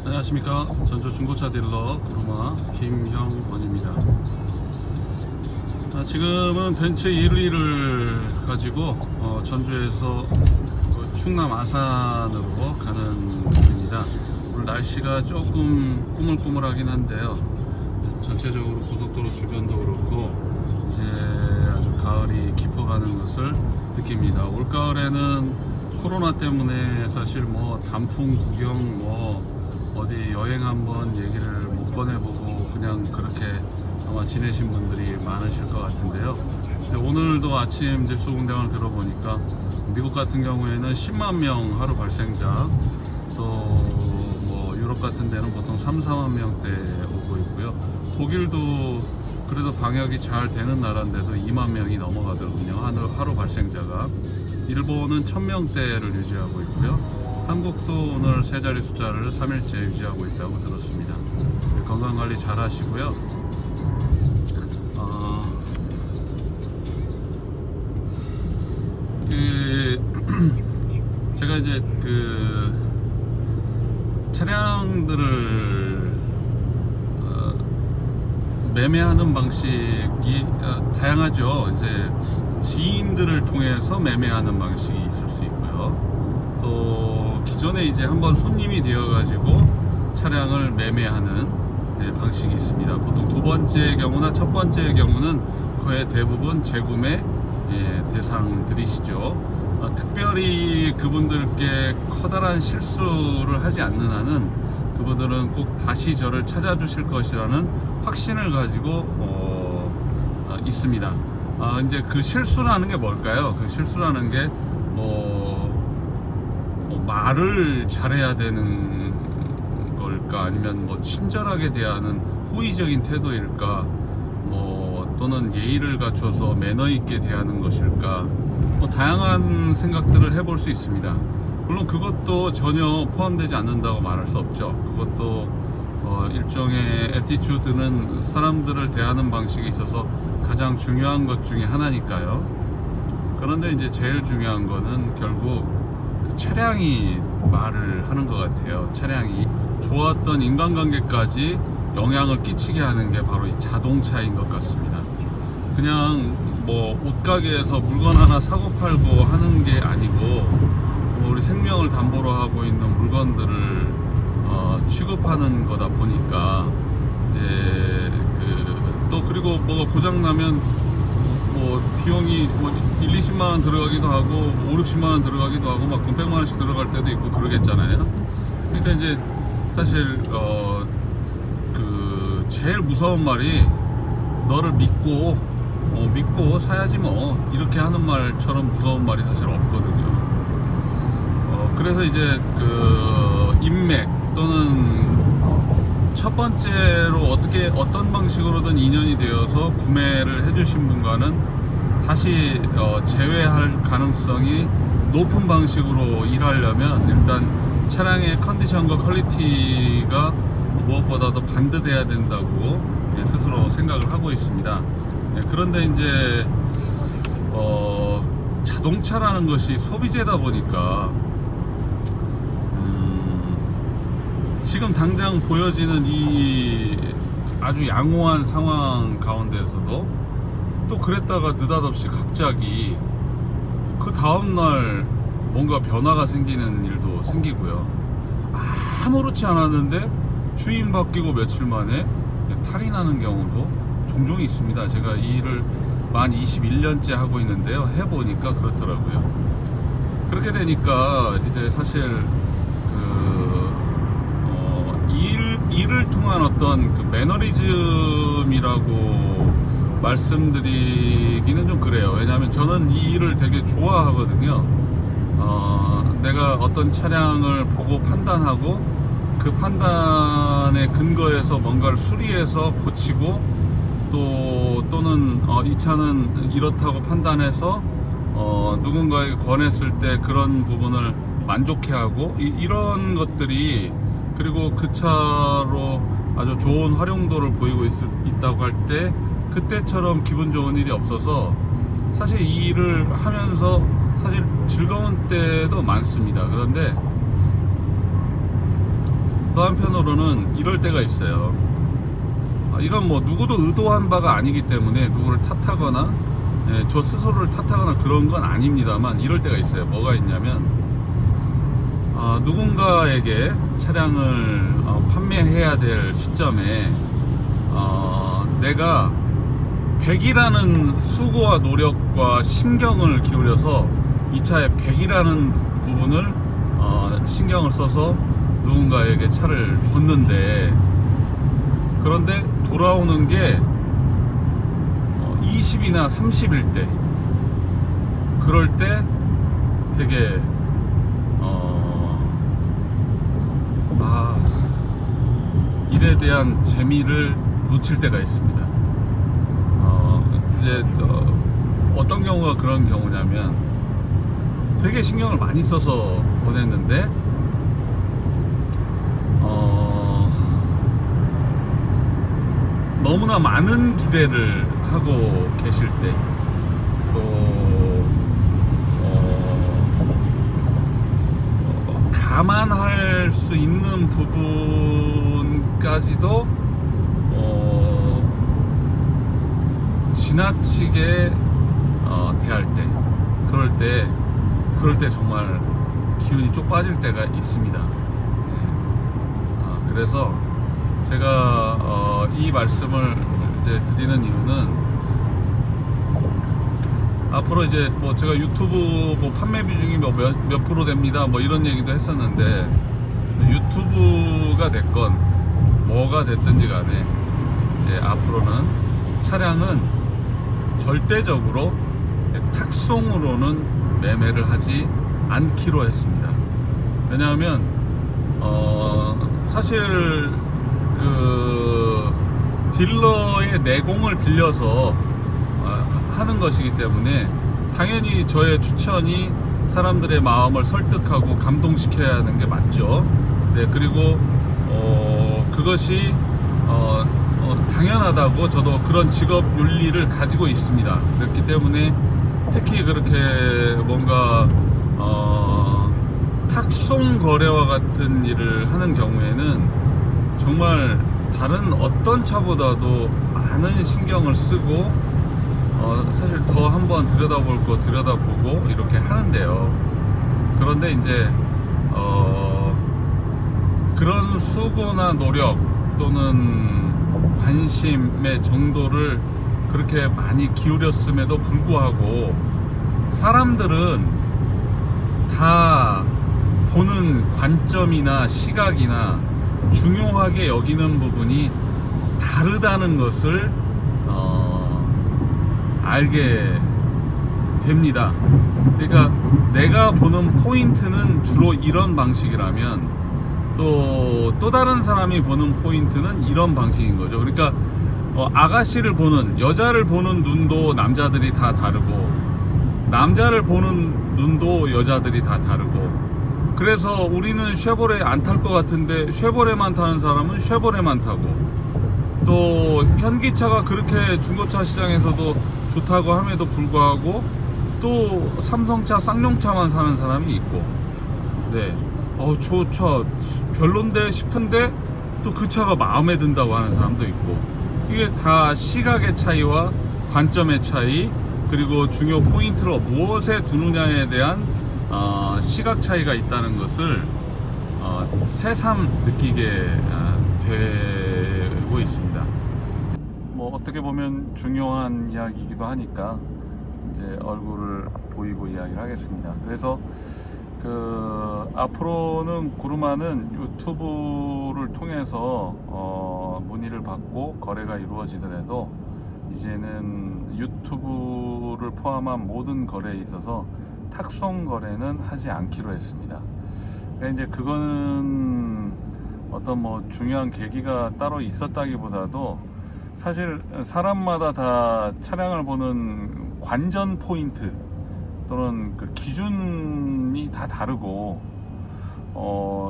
안녕하십니까. 전조 중고차 딜러 구루마 김형원입니다. 지금은 벤츠 112를 가지고 전주에서 충남 아산으로 가는 길입니다. 오늘 날씨가 조금 꾸물꾸물하긴 한데요, 전체적으로 고속도로 주변도 그렇고 이제 아주 가을이 깊어가는 것을 느낍니다. 올가을에는 코로나 때문에 사실 단풍 구경 어디 여행 한번 얘기를 못 꺼내보고 그냥 그렇게 아마 지내신 분들이 많으실 것 같은데요. 오늘도 아침 뉴스 공장을 들어보니까 미국 같은 경우에는 10만 명 하루 발생자, 또 유럽 같은 데는 보통 3, 4만 명대 오고 있고요. 독일도 그래도 방역이 잘 되는 나라인데도 2만 명이 넘어가더군요, 하루 발생자가. 일본은 1000명대를 유지하고 있고요. 한국도 오늘 세 자리 숫자를 3일째 유지하고 있다고 들었습니다. 건강관리 잘 하시고요. 제가 이제 차량들을 매매하는 방식이 다양하죠. 이제 지인들을 통해서 매매하는 방식이 있을 수 있고요. 또 기존에 이제 한번 손님이 되어가지고 차량을 매매하는 방식이 있습니다. 보통 두 번째의 경우나 첫 번째의 경우는 거의 대부분 재구매 대상들이시죠. 특별히 그분들께 커다란 실수를 하지 않는 한은 그분들은 꼭 다시 저를 찾아주실 것이라는 확신을 가지고 있습니다. 이제 그 실수라는 게 뭘까요? 그 실수라는 게 말을 잘해야 되는 걸까, 아니면 친절하게 대하는 호의적인 태도일까, 또는 예의를 갖춰서 매너 있게 대하는 것일까, 다양한 생각들을 해볼 수 있습니다. 물론 그것도 전혀 포함되지 않는다고 말할 수 없죠. 그것도 일종의 애티튜드는 사람들을 대하는 방식에 있어서 가장 중요한 것 중에 하나니까요. 그런데 이제 제일 중요한 거는 결국 그 차량이 말을 하는 것 같아요. 차량이 좋았던 인간관계까지 영향을 끼치게 하는 게 바로 이 자동차인 것 같습니다. 그냥 옷가게에서 물건 하나 사고 팔고 하는 게 아니고 우리 생명을 담보로 하고 있는 물건들을 취급하는 거다 보니까 이제 그리고 뭐가 고장나면 비용이 1, 20만 원 들어가기도 하고 5, 60만 원 들어가기도 하고 돈 100만 원씩 들어갈 때도 있고 그러겠잖아요. 그러니까 이제 사실 제일 무서운 말이 너를 믿고 사야지 이렇게 하는 말처럼 무서운 말이 사실 없거든요. 그래서 이제 인맥 또는 첫 번째로 어떤 방식으로든 인연이 되어서 구매를 해주신 분과는 다시 재회할 가능성이 높은 방식으로 일하려면 일단 차량의 컨디션과 퀄리티가 무엇보다도 반듯해야 된다고 스스로 생각을 하고 있습니다. 그런데 이제 자동차라는 것이 소비재다 보니까 지금 당장 보여지는 이 아주 양호한 상황 가운데에서도 또 그랬다가 느닷없이 갑자기 그 다음날 뭔가 변화가 생기는 일도 생기고요. 아무렇지 않았는데 주인 바뀌고 며칠 만에 탈이 나는 경우도 종종 있습니다. 제가 이 일을 만 21년째 하고 있는데요, 해보니까 그렇더라고요. 그렇게 되니까 이제 사실 일을 통한 어떤 매너리즘이라고 말씀드리기는 좀 그래요. 왜냐하면 저는 이 일을 되게 좋아하거든요. 내가 어떤 차량을 보고 판단하고 그 판단에 근거해서 뭔가를 수리해서 고치고 또는 이 차는 이렇다고 판단해서 누군가에게 권했을 때 그런 부분을 만족해하고 이런 것들이, 그리고 그 차로 아주 좋은 활용도를 보이고 있다고 할 때 그때처럼 기분 좋은 일이 없어서 사실 이 일을 하면서 사실 즐거운 때도 많습니다. 그런데 또 한편으로는 이럴 때가 있어요. 이건 뭐 누구도 의도한 바가 아니기 때문에 누구를 탓하거나 저 스스로를 탓하거나 그런 건 아닙니다만, 이럴 때가 있어요. 뭐가 있냐면 누군가에게 차량을 판매해야 될 시점에 내가 100이라는 수고와 노력과 신경을 기울여서 이 차에 100이라는 부분을 신경을 써서 누군가에게 차를 줬는데, 그런데 돌아오는 게 20이나 30일 때, 그럴 때 되게 일에 대한 재미를 놓칠 때가 있습니다. 이제 어떤 경우가 그런 경우냐면, 되게 신경을 많이 써서 보냈는데 너무나 많은 기대를 하고 계실 때, 또 감안할 수 있는 부분까지도 지나치게 대할 때, 그럴 때 정말 기운이 쪽 빠질 때가 있습니다. 그래서 제가 이 말씀을 이제 드리는 이유는, 앞으로 이제 뭐 제가 유튜브 뭐 판매 비중이 몇 프로 됩니다 뭐 이런 얘기도 했었는데, 유튜브가 됐건 뭐가 됐든지 간에 이제 앞으로는 차량은 절대적으로 탁송으로는 매매를 하지 않기로 했습니다. 왜냐하면 사실 그 딜러의 내공을 빌려서 하는 것이기 때문에 당연히 저의 추천이 사람들의 마음을 설득하고 감동시켜야 하는 게 맞죠. 네, 그리고 그것이 당연하다고 저도 그런 직업 윤리를 가지고 있습니다. 그렇기 때문에 특히 그렇게 뭔가 탁송 거래와 같은 일을 하는 경우에는 정말 다른 어떤 차보다도 많은 신경을 쓰고 사실 더 한번 들여다볼 거 들여다보고 이렇게 하는데요. 그런데 이제 그런 수고나 노력 또는 관심의 정도를 그렇게 많이 기울였음에도 불구하고 사람들은 다 보는 관점이나 시각이나 중요하게 여기는 부분이 다르다는 것을 알게 됩니다. 그러니까 내가 보는 포인트는 주로 이런 방식이라면 또 다른 사람이 보는 포인트는 이런 방식인 거죠. 그러니까 아가씨를 보는, 여자를 보는 눈도 남자들이 다 다르고, 남자를 보는 눈도 여자들이 다 다르고, 그래서 우리는 쉐보레 안 탈 것 같은데 쉐보레만 타는 사람은 쉐보레만 타고, 또 현기차가 그렇게 중고차 시장에서도 좋다고 함에도 불구하고 또 삼성차 쌍용차만 사는 사람이 있고, 네, 저 차 별론데 싶은데 또 그 차가 마음에 든다고 하는 사람도 있고, 이게 다 시각의 차이와 관점의 차이, 그리고 중요 포인트를 무엇에 두느냐에 대한 시각 차이가 있다는 것을 새삼 느끼게 되고 있습니다. 뭐 어떻게 보면 중요한 이야기이기도 하니까 이제 얼굴을 보이고 이야기를 하겠습니다. 그래서 앞으로는 구루마는 유튜브를 통해서 문의를 받고 거래가 이루어지더라도 이제는 유튜브를 포함한 모든 거래에 있어서 탁송 거래는 하지 않기로 했습니다. 그러니까 이제 그거는 어떤 뭐 중요한 계기가 따로 있었다기보다도 사실 사람마다 다 차량을 보는 관전 포인트 또는 그 기준이 다 다르고,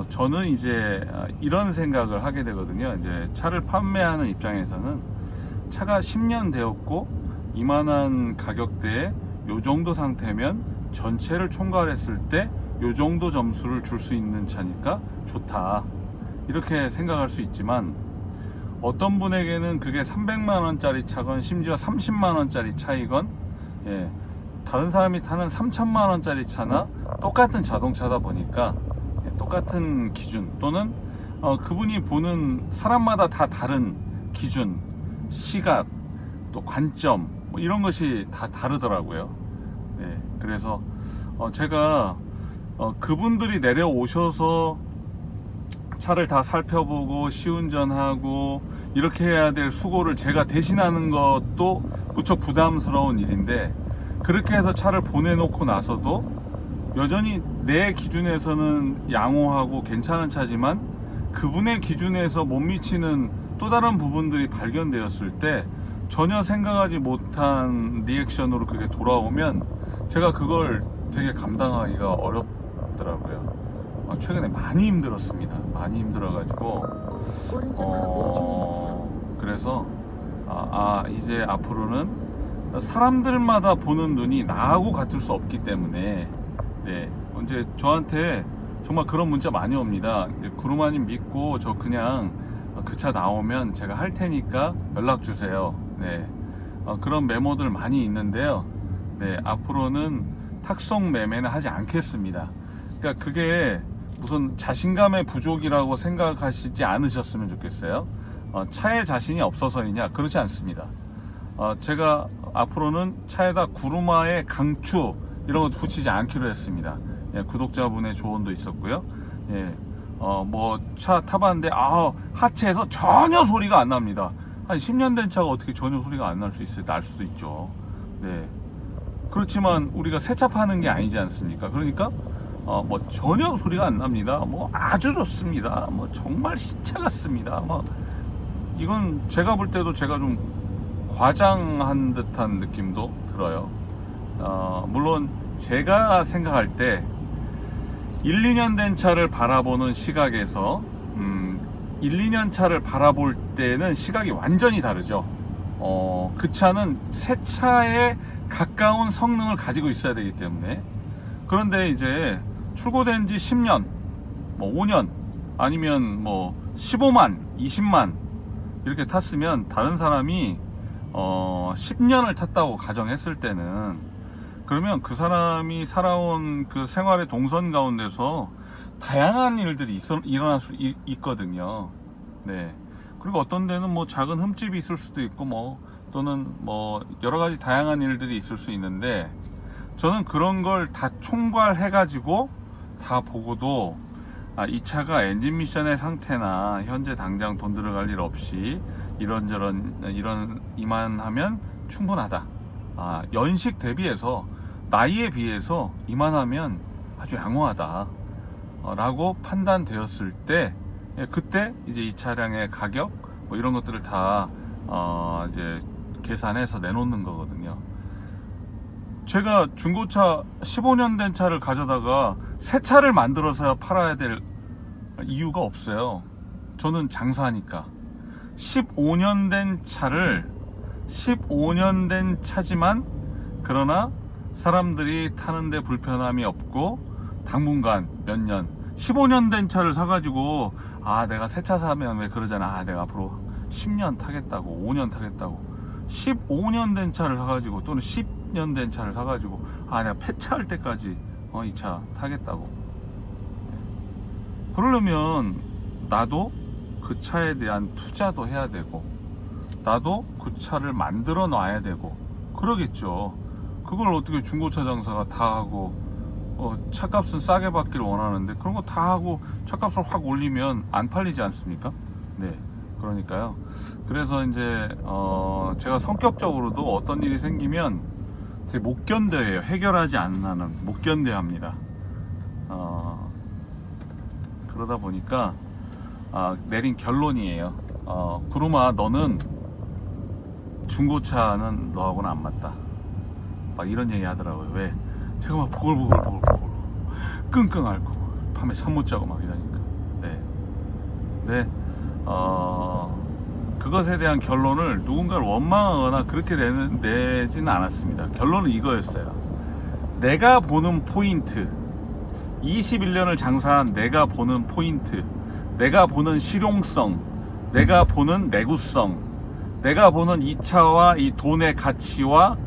저는 이제 이런 생각을 하게 되거든요. 이제 차를 판매하는 입장에서는 차가 10년 되었고 이만한 가격대에 요 정도 상태면 전체를 총괄했을 때 요 정도 점수를 줄 수 있는 차니까 좋다. 이렇게 생각할 수 있지만, 어떤 분에게는 그게 300만원짜리 차건 심지어 30만원짜리 차이건, 예, 다른 사람이 타는 3천만원짜리 차나 똑같은 자동차다 보니까, 예, 똑같은 기준 또는 그분이 보는 사람마다 다 다른 기준, 시각, 또 관점, 뭐 이런 것이 다 다르더라고요. 네, 그래서 제가 그분들이 내려오셔서 차를 다 살펴보고 시운전하고 이렇게 해야 될 수고를 제가 대신하는 것도 무척 부담스러운 일인데, 그렇게 해서 차를 보내놓고 나서도 여전히 내 기준에서는 양호하고 괜찮은 차지만 그분의 기준에서 못 미치는 또 다른 부분들이 발견되었을 때 전혀 생각하지 못한 리액션으로 그게 돌아오면 제가 그걸 되게 감당하기가 어렵더라고요. 최근에 많이 힘들었습니다. 많이 힘들어가지고 그래서 이제 앞으로는 사람들마다 보는 눈이 나하고 같을 수 없기 때문에, 네, 이제 저한테 정말 그런 문자 많이 옵니다. 구루마님 믿고 저 그냥 그 차 나오면 제가 할 테니까 연락 주세요. 네, 그런 메모들 많이 있는데요. 네, 앞으로는 탁송 매매는 하지 않겠습니다. 그러니까 그게 무슨 자신감의 부족이라고 생각하시지 않으셨으면 좋겠어요. 차에 자신이 없어서이냐? 그렇지 않습니다. 제가 앞으로는 차에다 구루마의 강추 이런 것 붙이지 않기로 했습니다. 예, 구독자분의 조언도 있었고요. 예, 뭐 차 타봤는데 하체에서 전혀 소리가 안 납니다. 한 10년 된 차가 어떻게 전혀 소리가 안 날 수 있어요? 날 수도 있죠. 네. 그렇지만 우리가 새 차 파는 게 아니지 않습니까? 그러니까 뭐 전혀 소리가 안 납니다. 뭐 아주 좋습니다. 뭐 정말 신차 같습니다. 뭐 이건 제가 볼 때도 제가 좀 과장한 듯한 느낌도 들어요. 물론 제가 생각할 때 1, 2년 된 차를 바라보는 시각에서 1, 2년 차를 바라볼 때는 시각이 완전히 다르죠. 그 차는 새 차에 가까운 성능을 가지고 있어야 되기 때문에. 그런데 이제 출고된 지 10년, 뭐 5년, 아니면 뭐 15만, 20만 이렇게 탔으면 다른 사람이 10년을 탔다고 가정했을 때는, 그러면 그 사람이 살아온 그 생활의 동선 가운데서 다양한 일들이 일어날 수 있거든요. 네. 그리고 어떤 데는 뭐 작은 흠집이 있을 수도 있고 또는 여러 가지 다양한 일들이 있을 수 있는데, 저는 그런 걸 다 총괄해 가지고 다 보고도 이 차가 엔진 미션의 상태나 현재 당장 돈 들어갈 일 없이 이런 이만하면 충분하다. 연식 대비해서 나이에 비해서 이만하면 아주 양호하다 라고 판단되었을 때, 그때 이제 이 차량의 가격 뭐 이런 것들을 다 이제 계산해서 내놓는 거거든요. 제가 중고차 15년 된 차를 가져다가 새 차를 만들어서 팔아야 될 이유가 없어요. 저는 장사하니까. 15년 된 차를 15년 된 차지만, 그러나 사람들이 타는데 불편함이 없고 당분간 몇 년, 15년 된 차를 사가지고 내가 새 차 사면 왜 그러잖아. 내가 앞으로 10년 타겠다고, 5년 타겠다고. 15년 된 차를 사가지고 또는 10년 된 차를 사가지고 내가 폐차할 때까지 이 차 타겠다고. 그러려면 나도 그 차에 대한 투자도 해야 되고, 나도 그 차를 만들어 놔야 되고 그러겠죠. 그걸 어떻게 중고차 장사가 다 하고, 차값은 싸게 받기를 원하는데 그런 거 다 하고 차값을 확 올리면 안 팔리지 않습니까? 네, 그러니까요. 그래서 이제 제가 성격적으로도 어떤 일이 생기면 되게 못 견뎌해요. 해결하지 않는 못 견뎌합니다. 그러다 보니까 내린 결론이에요. 구루마, 너는 중고차는 너하고는 안 맞다. 막 이런 얘기 하더라고요. 왜? 제가 막 보글보글 끙끙 앓고 밤에 잠 못 자고 막 이러니까. 네. 그것에 대한 결론을 누군가를 원망하거나 그렇게 내지는 않았습니다. 결론은 이거였어요. 내가 보는 포인트, 21년을 장사한 내가 보는 포인트, 내가 보는 실용성, 내가 보는 내구성, 내가 보는 이 차와 이 돈의 가치와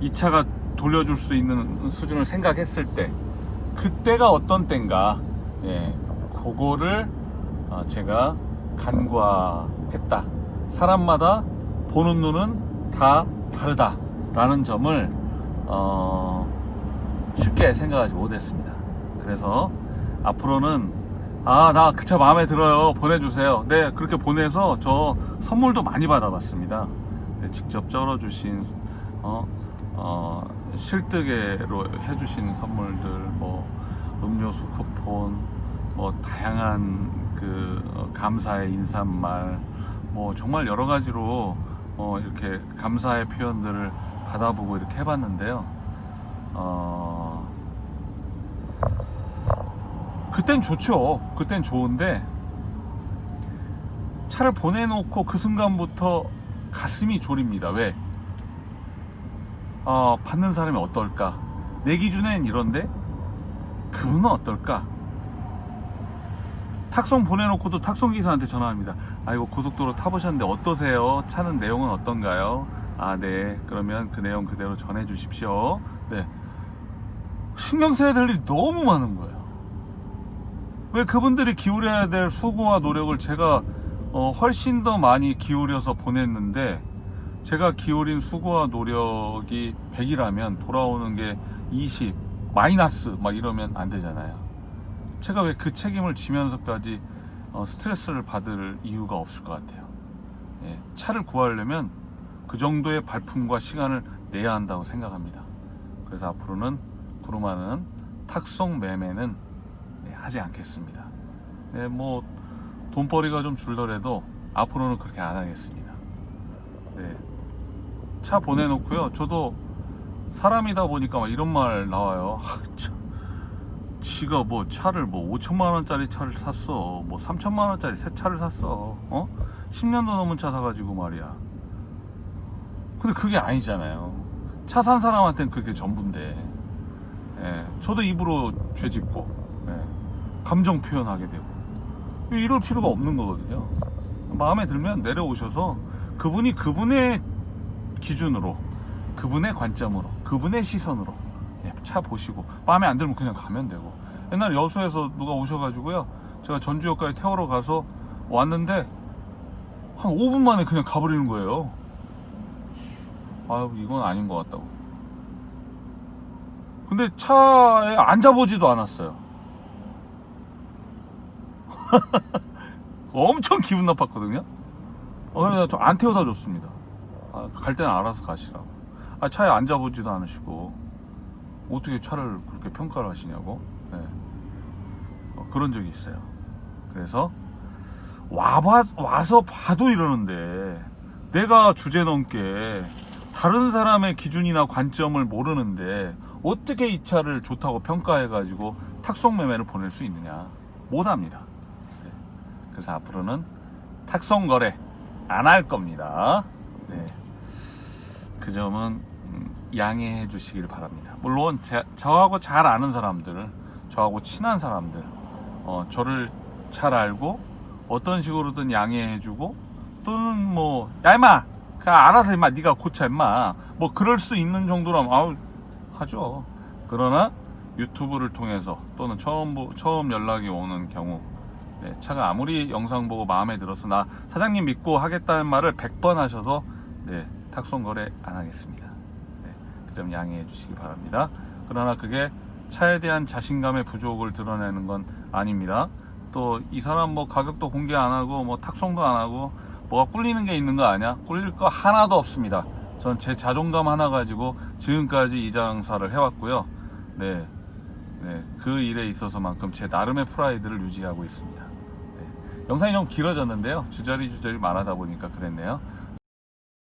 이 차가 돌려줄 수 있는 수준을 생각했을 때 그때가 어떤 때인가, 예, 그거를 제가 간과했다. 사람마다 보는 눈은 다 다르다 라는 점을 쉽게 생각하지 못했습니다. 그래서 앞으로는 나 그 차 마음에 들어요, 보내주세요. 네, 그렇게 보내서 저 선물도 많이 받아봤습니다. 네, 직접 쩔어주신 실뜨개로 해주신 선물들, 뭐 음료수 쿠폰, 뭐 다양한 그 감사의 인사말, 뭐 정말 여러 가지로 이렇게 감사의 표현들을 받아보고 이렇게 해봤는데요. 그땐 좋죠. 그땐 좋은데 차를 보내놓고 그 순간부터 가슴이 졸입니다. 왜? 받는 사람이 어떨까? 내 기준엔 이런데 그분은 어떨까? 탁송 보내놓고도 탁송기사한테 전화합니다. 이거 고속도로 타보셨는데 어떠세요? 차는 내용은 어떤가요? 네, 그러면 그 내용 그대로 전해주십시오. 네, 신경 써야 될 일이 너무 많은 거예요. 왜 그분들이 기울여야 될 수고와 노력을 제가 훨씬 더 많이 기울여서 보냈는데, 제가 기울인 수고와 노력이 100이라면 돌아오는 게 20 마이너스 막 이러면 안 되잖아요. 제가 왜 그 책임을 지면서까지 스트레스를 받을 이유가 없을 것 같아요. 예, 차를 구하려면 그 정도의 발품과 시간을 내야 한다고 생각합니다. 그래서 앞으로는 구루마는 탁송 매매는 하지 않겠습니다. 네, 뭐 돈벌이가 좀 줄더라도 앞으로는 그렇게 안 하겠습니다. 네, 차 보내놓고요. 저도 사람이다 보니까 막 이런 말 나와요. 지가 뭐 차를 뭐 5천만 원짜리 차를 샀어, 뭐 3천만 원짜리 새 차를 샀어, 10년도 넘은 차 사가지고 말이야. 근데 그게 아니잖아요. 차 산 사람한테는 그게 전부인데, 예, 저도 입으로 죄짓고, 예, 감정 표현하게 되고 이럴 필요가 없는 거거든요. 마음에 들면 내려오셔서 그분이 그분의 기준으로, 그분의 관점으로, 그분의 시선으로 차 보시고 마음에 안 들면 그냥 가면 되고. 옛날에 여수에서 누가 오셔가지고요, 제가 전주역까지 태우러 가서 왔는데 한 5분 만에 그냥 가버리는 거예요. 이건 아닌 것 같다고. 근데 차에 앉아보지도 않았어요. 엄청 기분 나빴거든요. 그래서 저 안 태워다 줬습니다. 갈 때는 알아서 가시라고. 차에 앉아보지도 않으시고 어떻게 차를 그렇게 평가를 하시냐고. 네. 그런 적이 있어요. 그래서 와서 봐도 이러는데, 내가 주제넘게 다른 사람의 기준이나 관점을 모르는데 어떻게 이 차를 좋다고 평가해가지고 탁송 매매를 보낼 수 있느냐. 못합니다. 네. 그래서 앞으로는 탁송 거래 안 할 겁니다. 네. 그 점은 양해해 주시길 바랍니다. 물론 저하고 잘 아는 사람들, 저하고 친한 사람들, 저를 잘 알고 어떤 식으로든 양해해 주고, 또는 뭐 야 임마 그냥 알아서 임마 네가 고쳐 임마, 뭐 그럴 수 있는 정도라면 하죠. 그러나 유튜브를 통해서 또는 처음 연락이 오는 경우, 네, 차가 아무리 영상 보고 마음에 들어서 나 사장님 믿고 하겠다는 말을 100번 하셔도 네, 탁송 거래 안 하겠습니다. 네, 그 점 양해해 주시기 바랍니다. 그러나 그게 차에 대한 자신감의 부족을 드러내는 건 아닙니다. 또 이 사람 뭐 가격도 공개 안 하고 뭐 탁송도 안 하고 뭐가 꿀리는 게 있는 거 아니야? 꿀릴 거 하나도 없습니다. 전 제 자존감 하나 가지고 지금까지 이 장사를 해왔고요. 네, 그 일에 있어서만큼 제 나름의 프라이드를 유지하고 있습니다. 네, 영상이 좀 길어졌는데요. 주저리 말하다 보니까 그랬네요.